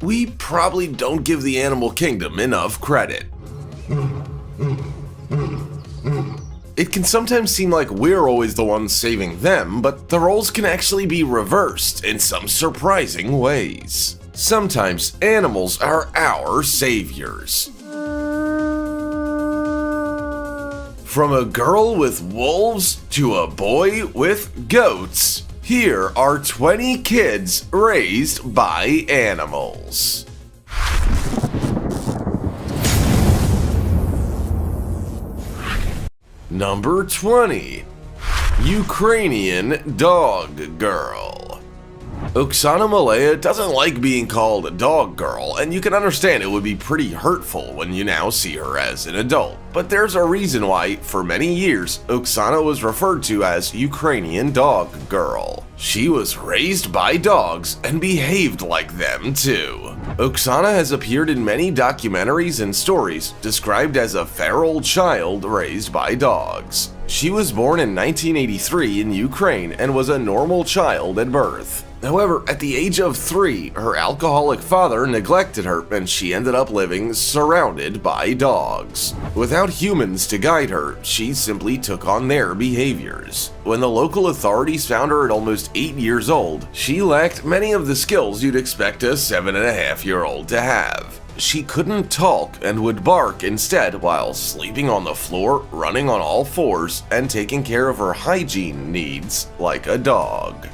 we probably don't give the animal kingdom enough credit. It can sometimes seem like we're always the ones saving them, but the roles can actually be reversed in some surprising ways. Sometimes animals are our saviors. From a girl with wolves to a boy with goats, here are 20 kids raised by animals. Number 20. Ukrainian Dog Girl. Oksana Malaya doesn't like being called a dog girl, and you can understand it would be pretty hurtful when you now see her as an adult. But there's a reason why, for many years, Oksana was referred to as Ukrainian Dog Girl. She was raised by dogs and behaved like them too. Oksana has appeared in many documentaries and stories described as a feral child raised by dogs. She was born in 1983 in Ukraine and was a normal child at birth. However, at the age of 3, her alcoholic father neglected her and she ended up living surrounded by dogs. Without humans to guide her, she simply took on their behaviors. When the local authorities found her at almost 8 years old, she lacked many of the skills you'd expect a 7.5-year-old to have. She couldn't talk and would bark instead while sleeping on the floor, running on all fours, and taking care of her hygiene needs like a dog.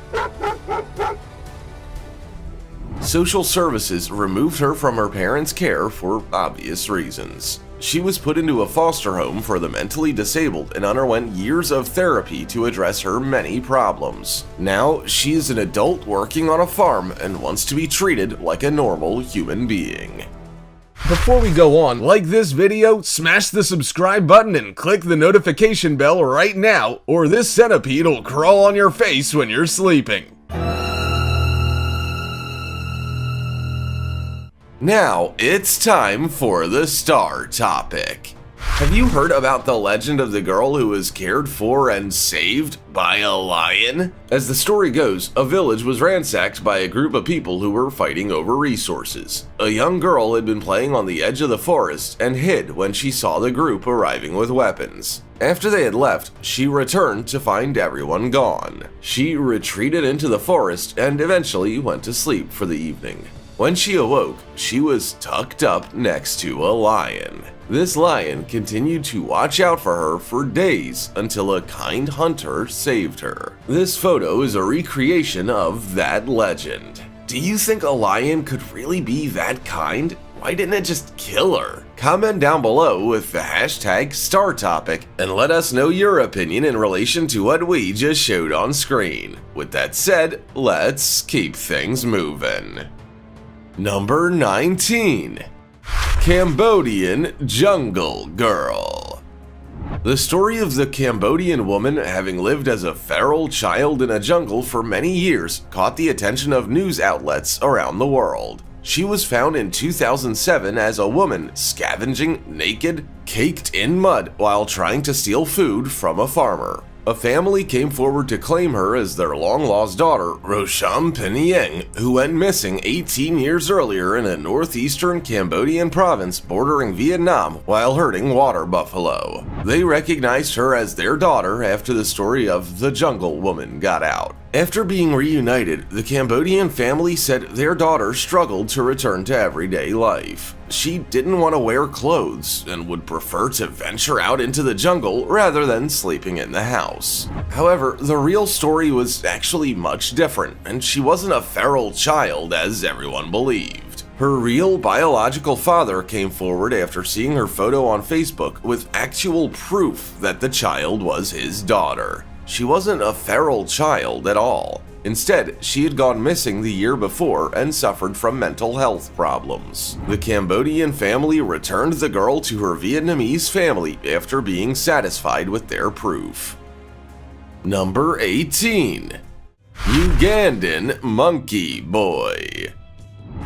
Social services removed her from her parents' care for obvious reasons. She was put into a foster home for the mentally disabled and underwent years of therapy to address her many problems. Now, she is an adult working on a farm and wants to be treated like a normal human being. Before we go on, like this video, smash the subscribe button and click the notification bell right now, or this centipede will crawl on your face when you're sleeping. Now, it's time for the star topic. Have you heard about the legend of the girl who was cared for and saved by a lion? As the story goes, a village was ransacked by a group of people who were fighting over resources. A young girl had been playing on the edge of the forest and hid when she saw the group arriving with weapons. After they had left, she returned to find everyone gone. She retreated into the forest and eventually went to sleep for the evening. When she awoke, she was tucked up next to a lion. This lion continued to watch out for her for days until a kind hunter saved her. This photo is a recreation of that legend. Do you think a lion could really be that kind? Why didn't it just kill her? Comment down below with the hashtag StarTopic and let us know your opinion in relation to what we just showed on screen. With that said, let's keep things moving. Number 19. Cambodian Jungle Girl. The story of the Cambodian woman having lived as a feral child in a jungle for many years caught the attention of news outlets around the world. She was found in 2007 as a woman scavenging naked, caked in mud while trying to steal food from a farmer. A family came forward to claim her as their long-lost daughter, Rosham Pinieng, who went missing 18 years earlier in a northeastern Cambodian province bordering Vietnam while herding water buffalo. They recognized her as their daughter after the story of the Jungle Woman got out. After being reunited, the Cambodian family said their daughter struggled to return to everyday life. She didn't want to wear clothes and would prefer to venture out into the jungle rather than sleeping in the house. However, the real story was actually much different, and she wasn't a feral child as everyone believed. Her real biological father came forward after seeing her photo on Facebook with actual proof that the child was his daughter. She wasn't a feral child at all. Instead, she had gone missing the year before and suffered from mental health problems. The Cambodian family returned the girl to her Vietnamese family after being satisfied with their proof. Number 18. Ugandan Monkey Boy.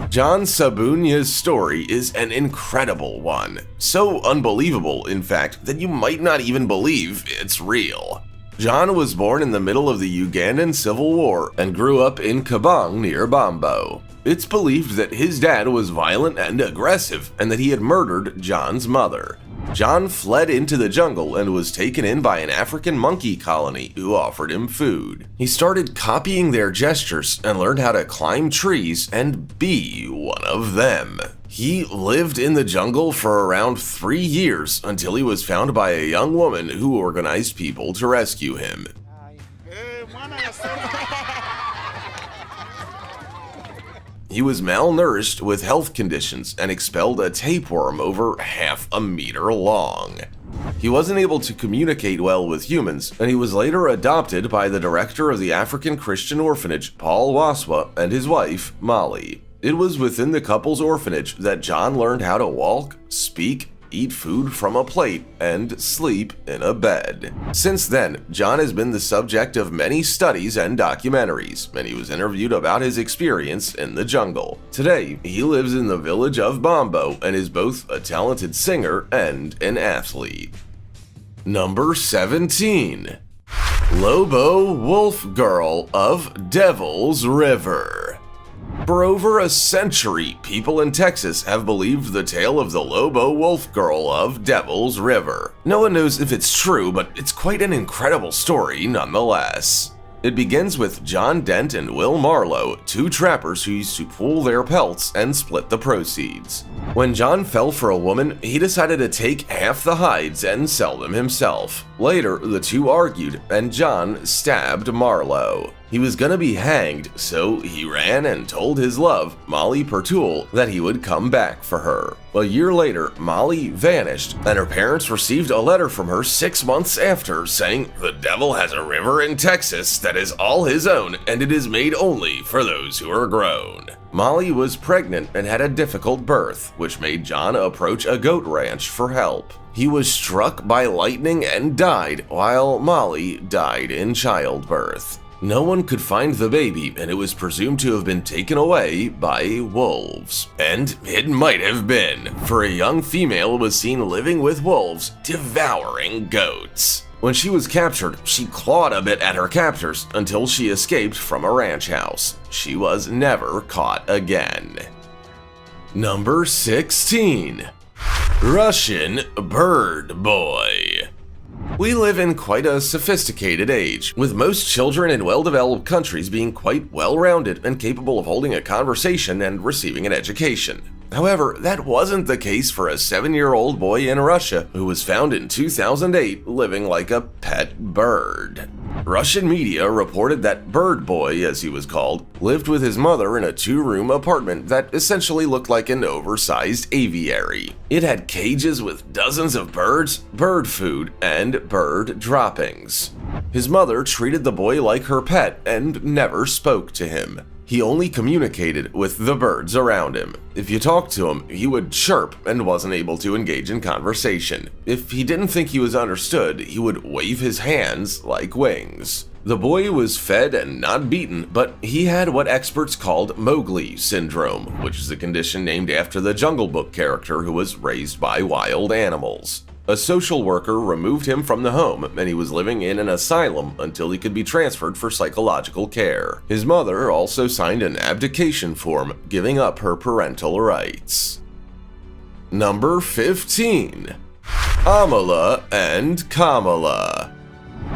John Sabunya's story is an incredible one. So unbelievable, in fact, that you might not even believe it's real. John was born in the middle of the Ugandan Civil War and grew up in Kabang near Bombo. It's believed that his dad was violent and aggressive and that he had murdered John's mother. John fled into the jungle and was taken in by an African monkey colony who offered him food. He started copying their gestures and learned how to climb trees and be one of them. He lived in the jungle for around 3 years until he was found by a young woman who organized people to rescue him. He was malnourished with health conditions and expelled a tapeworm over half a meter long. He wasn't able to communicate well with humans, and he was later adopted by the director of the African Christian orphanage, Paul Waswa, and his wife, Molly. It was within the couple's orphanage that John learned how to walk, speak, eat food from a plate, and sleep in a bed. Since then, John has been the subject of many studies and documentaries, and he was interviewed about his experience in the jungle. Today, he lives in the village of Bombo and is both a talented singer and an athlete. Number 17. Lobo Wolf Girl of Devil's River. For over a century, people in Texas have believed the tale of the Lobo Wolf Girl of Devil's River. No one knows if it's true, but it's quite an incredible story nonetheless. It begins with John Dent and Will Marlowe, two trappers who used to pool their pelts and split the proceeds. When John fell for a woman, he decided to take half the hides and sell them himself. Later, the two argued, and John stabbed Marlowe. He was gonna be hanged, so he ran and told his love, Molly Pertool, that he would come back for her. A year later, Molly vanished, and her parents received a letter from her 6 months after saying, "The devil has a river in Texas that is all his own, and it is made only for those who are grown." Molly was pregnant and had a difficult birth, which made John approach a goat ranch for help. He was struck by lightning and died, while Molly died in childbirth. No one could find the baby, and it was presumed to have been taken away by wolves. And it might have been, for a young female was seen living with wolves, devouring goats. When she was captured, she clawed a bit at her captors until she escaped from a ranch house. She was never caught again. Number 16. Russian Bird Boy. We live in quite a sophisticated age, with most children in well-developed countries being quite well-rounded and capable of holding a conversation and receiving an education. However, that wasn't the case for a 7-year-old boy in Russia who was found in 2008 living like a pet bird. Russian media reported that Bird Boy, as he was called, lived with his mother in a 2-room apartment that essentially looked like an oversized aviary. It had cages with dozens of birds, bird food, and bird droppings. His mother treated the boy like her pet and never spoke to him. He only communicated with the birds around him. If you talked to him, he would chirp and wasn't able to engage in conversation. If he didn't think he was understood, he would wave his hands like wings. The boy was fed and not beaten, but he had what experts called Mowgli syndrome, which is a condition named after the Jungle Book character who was raised by wild animals. A social worker removed him from the home, and he was living in an asylum until he could be transferred for psychological care. His mother also signed an abdication form, giving up her parental rights. Number 15. Amala and Kamala.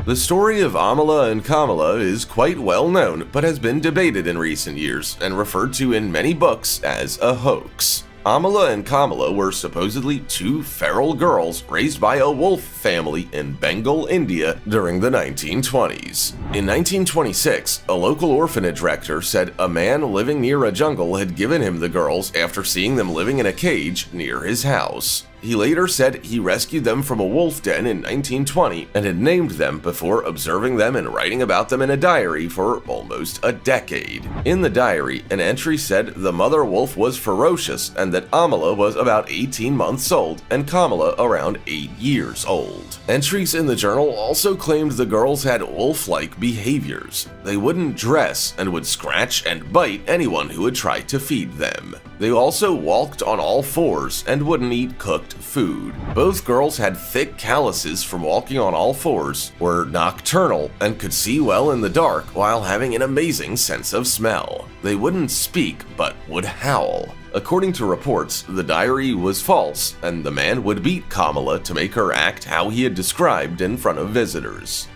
The story of Amala and Kamala is quite well known, but has been debated in recent years and referred to in many books as a hoax. Amala and Kamala were supposedly two feral girls raised by a wolf family in Bengal, India during the 1920s. In 1926, a local orphanage rector said a man living near a jungle had given him the girls after seeing them living in a cage near his house. He later said he rescued them from a wolf den in 1920 and had named them before observing them and writing about them in a diary for almost a decade. In the diary, an entry said the mother wolf was ferocious and that Amala was about 18 months old and Kamala around 8 years old. Entries in the journal also claimed the girls had wolf-like behaviors. They wouldn't dress and would scratch and bite anyone who would try to feed them. They also walked on all fours and wouldn't eat cooked food. Both girls had thick calluses from walking on all fours, were nocturnal, and could see well in the dark while having an amazing sense of smell. They wouldn't speak, but would howl. According to reports, the diary was false, and the man would beat Kamala to make her act how he had described in front of visitors.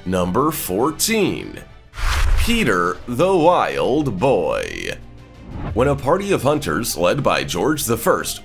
Number 14. Peter the Wild Boy. When a party of hunters led by George I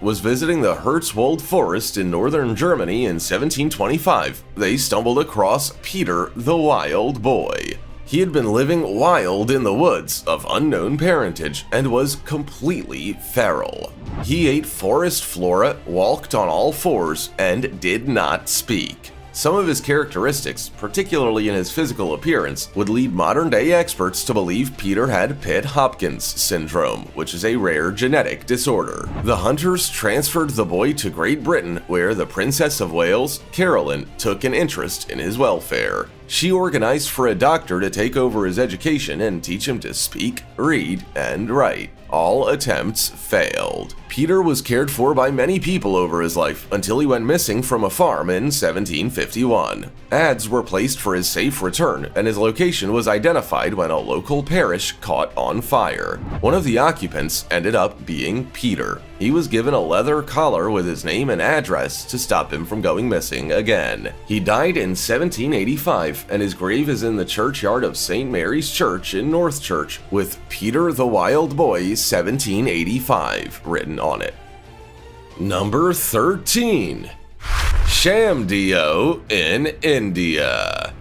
was visiting the Hirschwald Forest in northern Germany in 1725, they stumbled across Peter the Wild Boy. He had been living wild in the woods of unknown parentage and was completely feral. He ate forest flora, walked on all fours, and did not speak. Some of his characteristics, particularly in his physical appearance, would lead modern-day experts to believe Peter had Pitt-Hopkins syndrome, which is a rare genetic disorder. The hunters transferred the boy to Great Britain, where the Princess of Wales, Caroline, took an interest in his welfare. She organized for a doctor to take over his education and teach him to speak, read, and write. All attempts failed. Peter was cared for by many people over his life until he went missing from a farm in 1751. Ads were placed for his safe return, and his location was identified when a local parish caught on fire. One of the occupants ended up being Peter. He was given a leather collar with his name and address to stop him from going missing again. He died in 1785, and his grave is in the churchyard of St. Mary's Church in Northchurch, with Peter the Wild Boy 1785 written on it. Number 13. Shamdeo in India.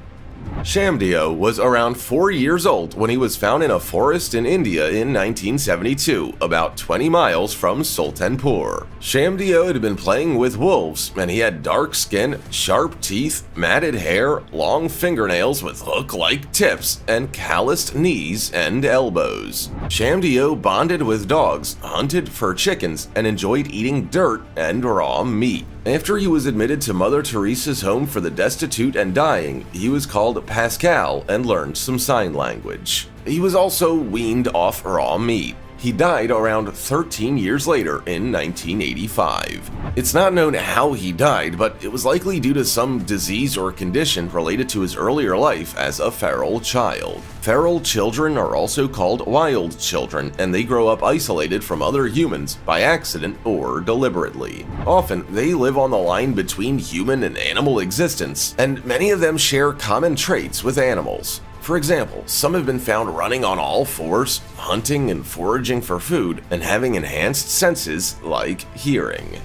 Shamdeo was around 4 years old when he was found in a forest in India in 1972, about 20 miles from Sultanpur. Shamdeo had been playing with wolves, and he had dark skin, sharp teeth, matted hair, long fingernails with hook-like tips, and calloused knees and elbows. Shamdeo bonded with dogs, hunted for chickens, and enjoyed eating dirt and raw meat. After he was admitted to Mother Teresa's home for the destitute and dying, he was called Pascal and learned some sign language. He was also weaned off raw meat. He died around 13 years later in 1985. It's not known how he died, but it was likely due to some disease or condition related to his earlier life as a feral child. Feral children are also called wild children, and they grow up isolated from other humans by accident or deliberately. Often, they live on the line between human and animal existence, and many of them share common traits with animals. For example, some have been found running on all fours, hunting and foraging for food, and having enhanced senses like hearing.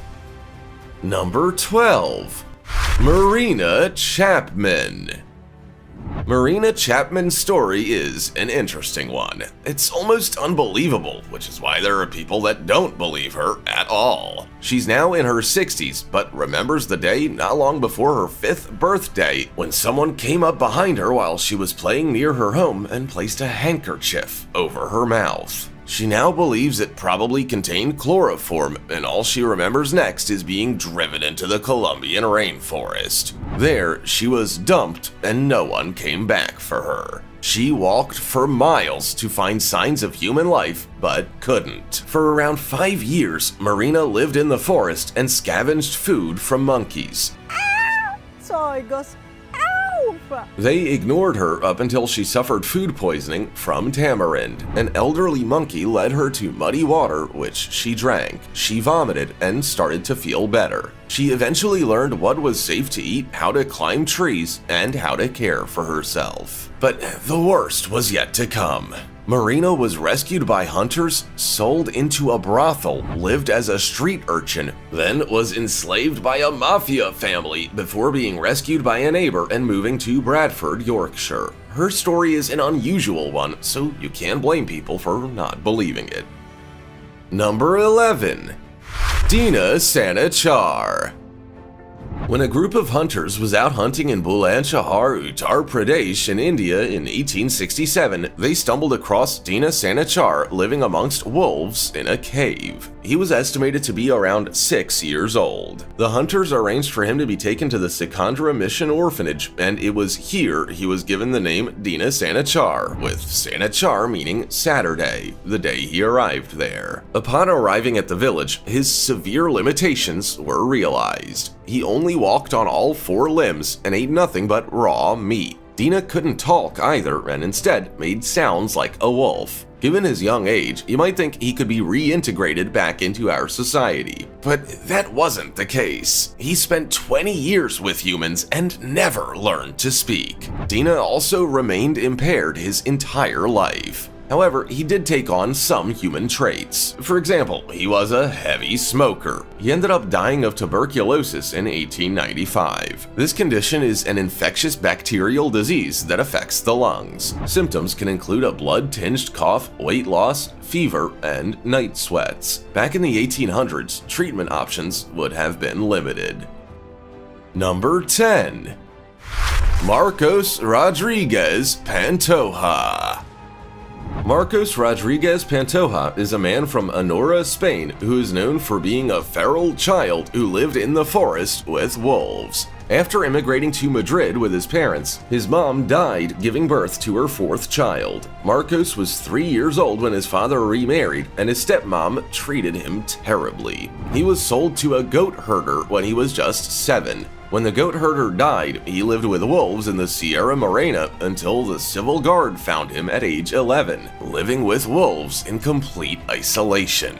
Number 12. Marina Chapman. Marina Chapman's story is an interesting one. It's almost unbelievable, which is why there are people that don't believe her at all. She's now in her 60s, but remembers the day not long before her 5th birthday when someone came up behind her while she was playing near her home and placed a handkerchief over her mouth. She now believes it probably contained chloroform, and all she remembers next is being driven into the Colombian rainforest. There, she was dumped, and no one came back for her. She walked for miles to find signs of human life, but couldn't. For around 5 years, Marina lived in the forest and scavenged food from monkeys. So it goes. They ignored her up until she suffered food poisoning from tamarind. An elderly monkey led her to muddy water, which she drank. She vomited and started to feel better. She eventually learned what was safe to eat, how to climb trees, and how to care for herself. But the worst was yet to come. Marina was rescued by hunters, sold into a brothel, lived as a street urchin, then was enslaved by a mafia family before being rescued by a neighbor and moving to Bradford, Yorkshire. Her story is an unusual one, so you can't blame people for not believing it. Number 11. Dina Sanachar. When a group of hunters was out hunting in Bulandshahr, Uttar Pradesh in India in 1867, they stumbled across Dina Sanachar living amongst wolves in a cave. He was estimated to be around 6 years old. The hunters arranged for him to be taken to the Sikandra Mission Orphanage, and it was here he was given the name Dina Sanachar, with Sanachar meaning Saturday, the day he arrived there. Upon arriving at the village, his severe limitations were realized. He only walked on all 4 limbs and ate nothing but raw meat. Dina couldn't talk either and instead made sounds like a wolf. Given his young age, you might think he could be reintegrated back into our society. But that wasn't the case. He spent 20 years with humans and never learned to speak. Dina also remained impaired his entire life. However, he did take on some human traits. For example, he was a heavy smoker. He ended up dying of tuberculosis in 1895. This condition is an infectious bacterial disease that affects the lungs. Symptoms can include a blood-tinged cough, weight loss, fever, and night sweats. Back in the 1800s, treatment options would have been limited. Number 10. Marcos Rodriguez Pantoja. Marcos Rodriguez Pantoja is a man from Anora, Spain, who is known for being a feral child who lived in the forest with wolves. After immigrating to Madrid with his parents, his mom died giving birth to her 4th child. Marcos was 3 years old when his father remarried, and his stepmom treated him terribly. He was sold to a goat herder when he was just 7. When the goat herder died, he lived with wolves in the Sierra Morena until the Civil Guard found him at age 11, living with wolves in complete isolation.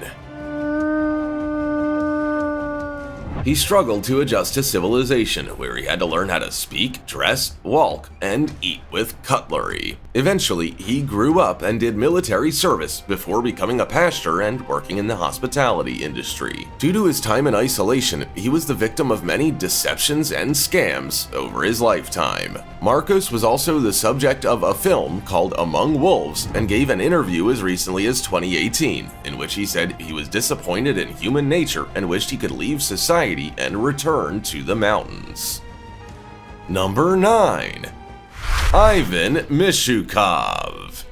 He struggled to adjust to civilization, where he had to learn how to speak, dress, walk, and eat with cutlery. Eventually, he grew up and did military service before becoming a pastor and working in the hospitality industry. Due to his time in isolation, he was the victim of many deceptions and scams over his lifetime. Marcos was also the subject of a film called Among Wolves and gave an interview as recently as 2018, in which he said he was disappointed in human nature and wished he could leave society and return to the mountains. Number 9. Ivan Mishukov.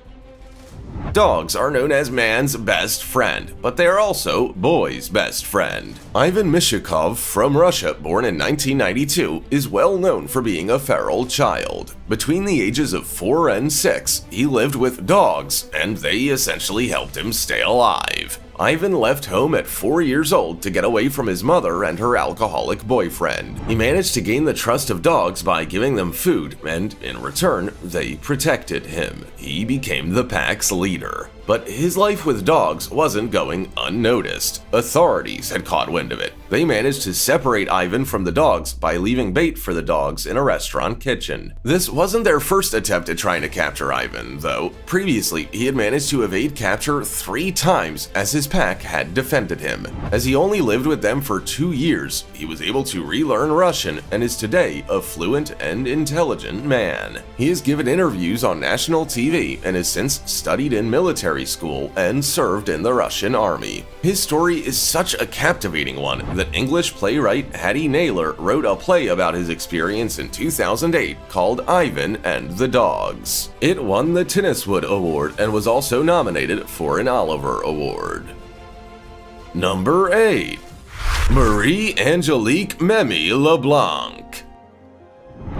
Dogs are known as man's best friend, but they are also boys' best friend. Ivan Mishukov from Russia, born in 1992, is well known for being a feral child. Between the ages of 4 and 6, he lived with dogs, and they essentially helped him stay alive. Ivan left home at 4 years old to get away from his mother and her alcoholic boyfriend. He managed to gain the trust of dogs by giving them food, and in return, they protected him. He became the pack's leader. But his life with dogs wasn't going unnoticed. Authorities had caught wind of it. They managed to separate Ivan from the dogs by leaving bait for the dogs in a restaurant kitchen. This wasn't their first attempt at trying to capture Ivan, though. Previously, he had managed to evade capture 3 times as his pack had defended him. As he only lived with them for 2 years, he was able to relearn Russian and is today a fluent and intelligent man. He has given interviews on national TV and has since studied in military school and served in the Russian army. His story is such a captivating one that English playwright Hattie Naylor wrote a play about his experience in 2008 called Ivan and the Dogs. It won the Tenniswood Award and was also nominated for an Oliver Award. Number 8. Marie-Angelique Memy LeBlanc.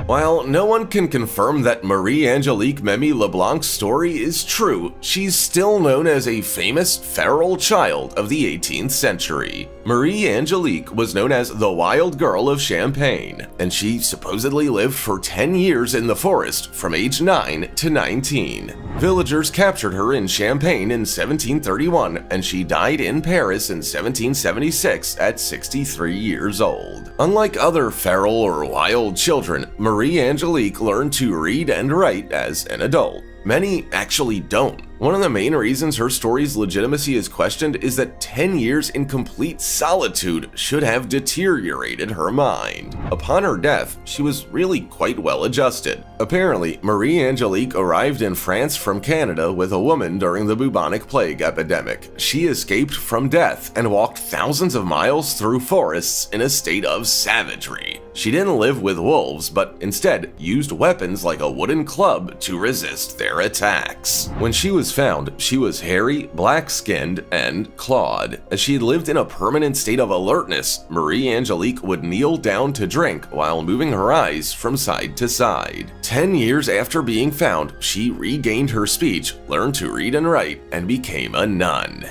While no one can confirm that Marie-Angelique Memy LeBlanc's story is true, she's still known as a famous feral child of the 18th century. Marie-Angelique was known as the Wild Girl of Champagne, and she supposedly lived for 10 years in the forest from age 9 to 19. Villagers captured her in Champagne in 1731, and she died in Paris in 1776 at 63 years old. Unlike other feral or wild children, Marie-Angelique learned to read and write as an adult. Many actually don't. One of the main reasons her story's legitimacy is questioned is that 10 years in complete solitude should have deteriorated her mind. Upon her death, she was really quite well adjusted. Apparently, Marie-Angelique arrived in France from Canada with a woman during the bubonic plague epidemic. She escaped from death and walked thousands of miles through forests in a state of savagery. She didn't live with wolves, but instead used weapons like a wooden club to resist their attacks. When she was found, she was hairy, black-skinned, and clawed. As she lived in a permanent state of alertness, Marie Angelique would kneel down to drink while moving her eyes from side to side. 10 years after being found, she regained her speech, learned to read and write, and became a nun.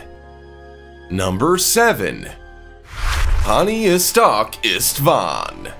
Number 7. Hani Istok Istvan.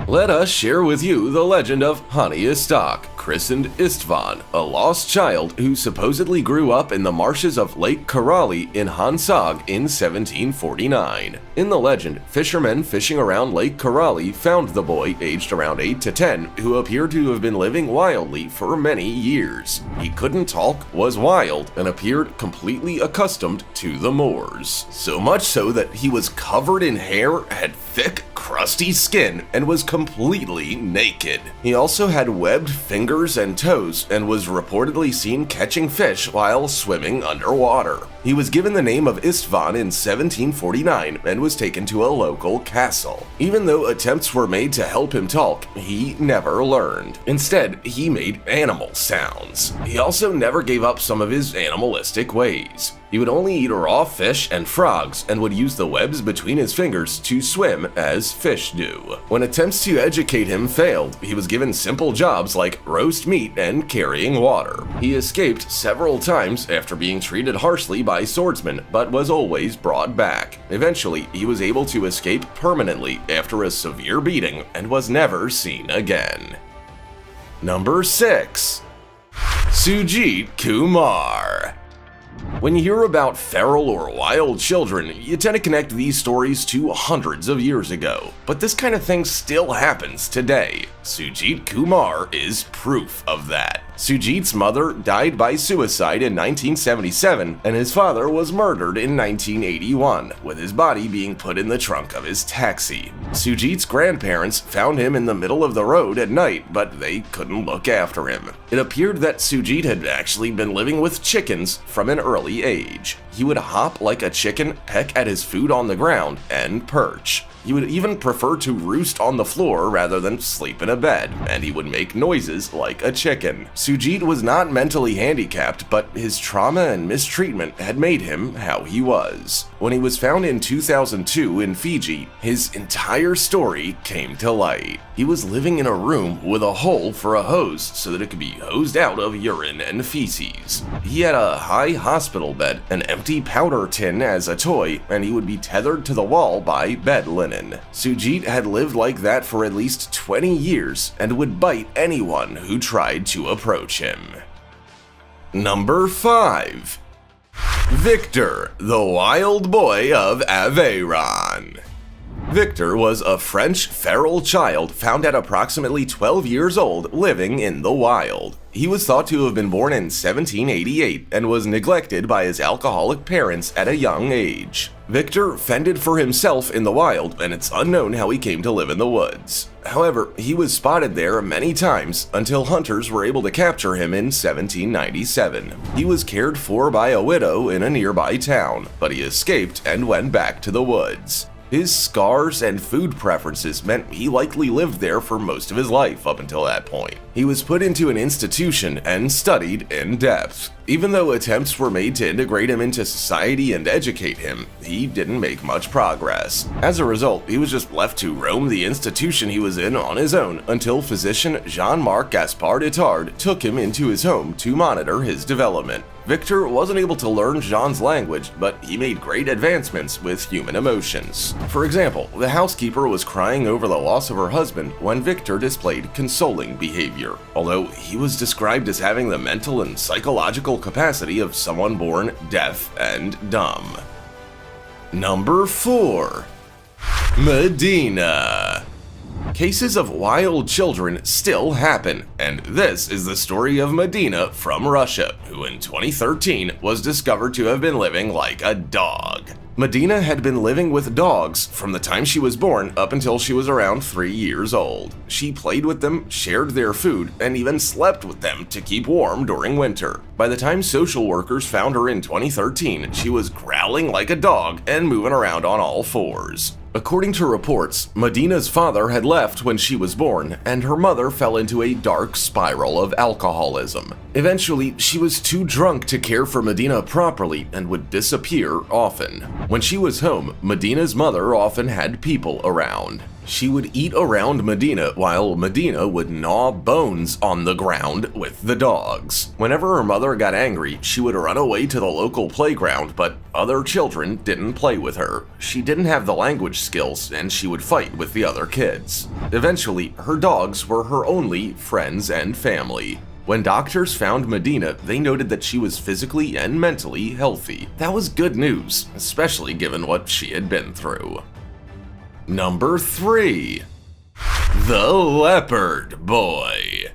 Let us share with you the legend of Hani Istok, christened Istvan, a lost child who supposedly grew up in the marshes of Lake Karali in Hansag in 1749. In the legend, fishermen fishing around Lake Karali found the boy, aged around 8 to 10, who appeared to have been living wildly for many years. He couldn't talk, was wild, and appeared completely accustomed to the moors. So much so that he was covered in hair, had thick, crusty skin, and was completely naked. He also had webbed fingers and toes and was reportedly seen catching fish while swimming underwater. He was given the name of Istvan in 1749 and was taken to a local castle. Even though attempts were made to help him talk, he never learned. Instead, he made animal sounds. He also never gave up some of his animalistic ways. He would only eat raw fish and frogs and would use the webs between his fingers to swim as fish do. When attempts to educate him failed, he was given simple jobs like roast meat and carrying water. He escaped several times after being treated harshly by swordsmen, but was always brought back. Eventually, he was able to escape permanently after a severe beating and was never seen again. Number 6. Sujit Kumar. When you hear about feral or wild children, you tend to connect these stories to hundreds of years ago. But this kind of thing still happens today. Sujit Kumar is proof of that. Sujit's mother died by suicide in 1977, and his father was murdered in 1981, with his body being put in the trunk of his taxi. Sujit's grandparents found him in the middle of the road at night, but they couldn't look after him. It appeared that Sujit had actually been living with chickens from an early age. He would hop like a chicken, peck at his food on the ground, and perch. He would even prefer to roost on the floor rather than sleep in a bed, and he would make noises like a chicken. Sujit was not mentally handicapped, but his trauma and mistreatment had made him how he was. When he was found in 2002 in Fiji, his entire story came to light. He was living in a room with a hole for a hose so that it could be hosed out of urine and feces. He had a high hospital bed, an empty powder tin as a toy, and he would be tethered to the wall by bed linen. Sujit had lived like that for at least 20 years and would bite anyone who tried to approach him. Number 5. Victor, the wild boy of Aveyron. Victor was a French feral child found at approximately 12 years old living in the wild. He was thought to have been born in 1788 and was neglected by his alcoholic parents at a young age. Victor fended for himself in the wild, and it's unknown how he came to live in the woods. However, he was spotted there many times until hunters were able to capture him in 1797. He was cared for by a widow in a nearby town, but he escaped and went back to the woods. His scars and food preferences meant he likely lived there for most of his life up until that point. He was put into an institution and studied in depth. Even though attempts were made to integrate him into society and educate him, he didn't make much progress. As a result, he was just left to roam the institution he was in on his own until physician Jean-Marc Gaspard Itard took him into his home to monitor his development. Victor wasn't able to learn Jean's language, but he made great advancements with human emotions. For example, the housekeeper was crying over the loss of her husband when Victor displayed consoling behavior. Although he was described as having the mental and psychological capacity of someone born deaf and dumb. Number 4. Medina. Cases of wild children still happen, and this is the story of Medina from Russia, who in 2013 was discovered to have been living like a dog. Medina had been living with dogs from the time she was born up until she was around 3 years old. She played with them, shared their food, and even slept with them to keep warm during winter. By the time social workers found her in 2013, she was growling like a dog and moving around on all fours. According to reports, Medina's father had left when she was born, and her mother fell into a dark spiral of alcoholism. Eventually, she was too drunk to care for Medina properly and would disappear often. When she was home, Medina's mother often had people around. She would eat around Medina while Medina would gnaw bones on the ground with the dogs. Whenever her mother got angry, she would run away to the local playground, but other children didn't play with her. She didn't have the language skills, and she would fight with the other kids. Eventually, her dogs were her only friends and family. When doctors found Medina, they noted that she was physically and mentally healthy. That was good news, especially given what she had been through. Number 3. The Leopard Boy.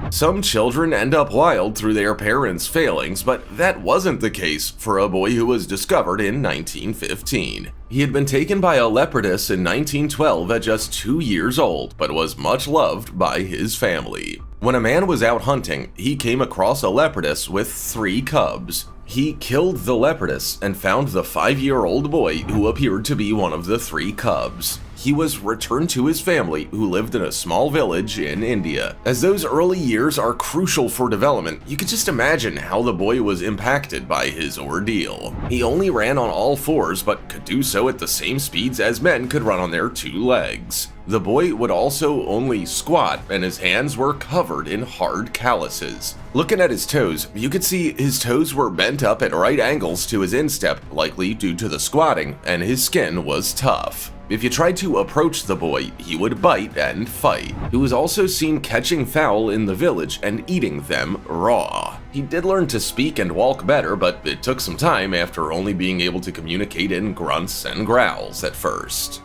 Some children end up wild through their parents' failings, but that wasn't the case for a boy who was discovered in 1915. He had been taken by a leopardess in 1912 at just 2 years old, but was much loved by his family. When a man was out hunting, he came across a leopardess with 3 cubs. He killed the leopardess and found the 5-year-old boy who appeared to be one of the 3 cubs. He was returned to his family, who lived in a small village in India. As those early years are crucial for development, you could just imagine how the boy was impacted by his ordeal. He only ran on all 4s, but could do so at the same speeds as men could run on their 2 legs. The boy would also only squat, and his hands were covered in hard calluses. Looking at his toes, you could see his toes were bent up at right angles to his instep, likely due to the squatting, and his skin was tough. If you tried to approach the boy, he would bite and fight. He was also seen catching fowl in the village and eating them raw. He did learn to speak and walk better, but it took some time after only being able to communicate in grunts and growls at first.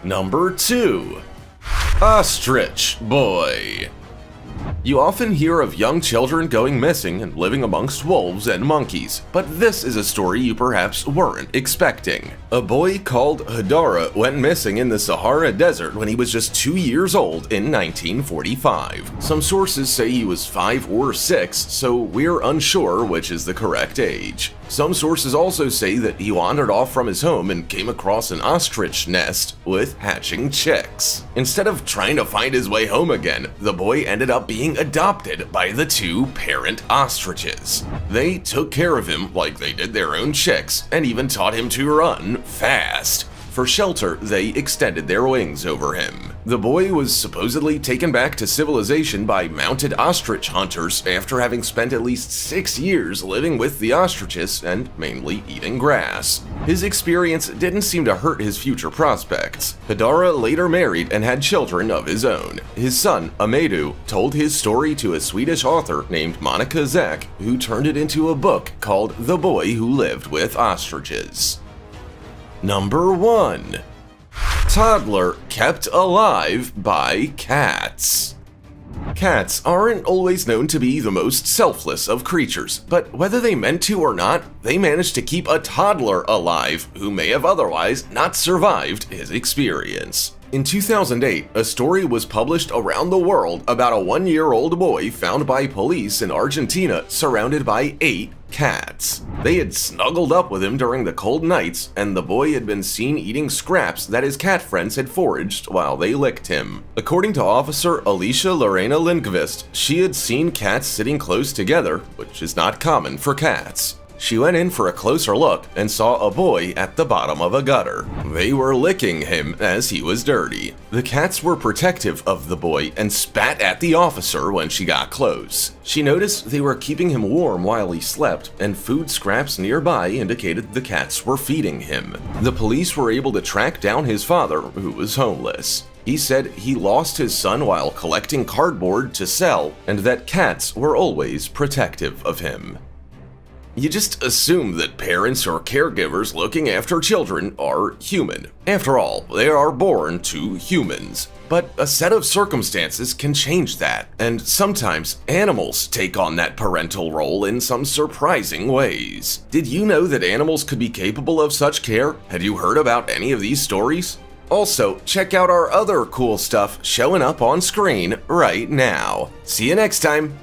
Number 2. Ostrich Boy. You often hear of young children going missing and living amongst wolves and monkeys, but this is a story you perhaps weren't expecting. A boy called Hadara went missing in the Sahara Desert when he was just 2 years old in 1945. Some sources say he was 5 or 6, so we're unsure which is the correct age. Some sources also say that he wandered off from his home and came across an ostrich nest with hatching chicks. Instead of trying to find his way home again, the boy ended up being adopted by the 2 parent ostriches. They took care of him like they did their own chicks, and even taught him to run fast. For shelter, they extended their wings over him. The boy was supposedly taken back to civilization by mounted ostrich hunters after having spent at least 6 years living with the ostriches and mainly eating grass. His experience didn't seem to hurt his future prospects. Hadara later married and had children of his own. His son, Amadou, told his story to a Swedish author named Monica Zack, who turned it into a book called The Boy Who Lived with Ostriches. Number 1. Toddler kept alive by cats. Cats aren't always known to be the most selfless of creatures, but whether they meant to or not, they managed to keep a toddler alive who may have otherwise not survived his experience. In 2008, a story was published around the world about a 1-year-old boy found by police in Argentina surrounded by 8 cats. They had snuggled up with him during the cold nights, and the boy had been seen eating scraps that his cat friends had foraged while they licked him. According to Officer Alicia Lorena Lindqvist, she had seen cats sitting close together, which is not common for cats. She went in for a closer look and saw a boy at the bottom of a gutter. They were licking him as he was dirty. The cats were protective of the boy and spat at the officer when she got close. She noticed they were keeping him warm while he slept, and food scraps nearby indicated the cats were feeding him. The police were able to track down his father, who was homeless. He said he lost his son while collecting cardboard to sell, and that cats were always protective of him. You just assume that parents or caregivers looking after children are human. After all, they are born to humans. But a set of circumstances can change that, and sometimes animals take on that parental role in some surprising ways. Did you know that animals could be capable of such care? Had you heard about any of these stories? Also, check out our other cool stuff showing up on screen right now. See you next time!